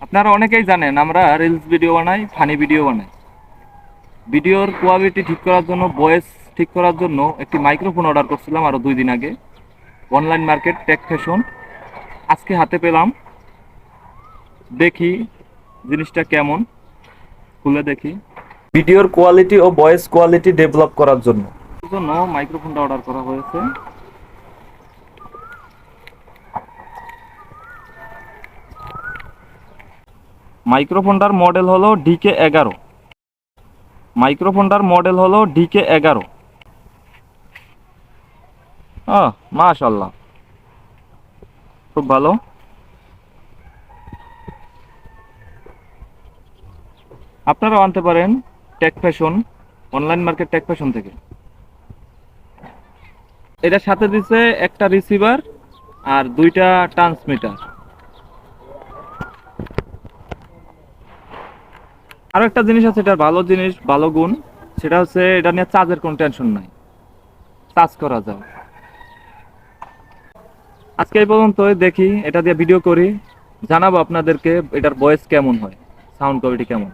আপনারা অনেকেই জানেন আমরা রিলস ভিডিও বানাই, ফানি ভিডিও বানাই। ভিডিওর কোয়ালিটি ঠিক করার জন্য, ভয়েস ঠিক করার জন্য একটি মাইক্রোফোন অর্ডার করছিলাম আরও 2 দিন আগে। অনলাইন মার্কেট টেক ফ্যাশন, আজকে হাতে পেলাম। দেখি জিনিসটা কেমন, খুলে দেখি। ভিডিওর কোয়ালিটি ও ভয়েস কোয়ালিটি ডেভেলপ করার জন্য মাইক্রোফোনটা অর্ডার করা হয়েছে। মাইক্রোফোনটার মডেল হলো DK11। মাশাআল্লাহ, খুব ভালো। আপনারাও আনতে পারেন tech fashion, online market tech fashion থেকে। এটার সাথে দিছে একটা রিসিভার আর 2টা ট্রান্সমিটার। আরো একটা জিনিস আছে, এটার ভালো জিনিস, ভালো গুণ, সেটা হচ্ছে এটা নিয়ে চার্জের কোনো টেনশন নাই, চার্জ করা যায়। আজকে এই পর্যন্তই, দেখি এটা দিয়ে ভিডিও করি, জানাবো আপনাদেরকে এটার ভয়েস কেমন হয়, সাউন্ড কোয়ালিটি কেমন।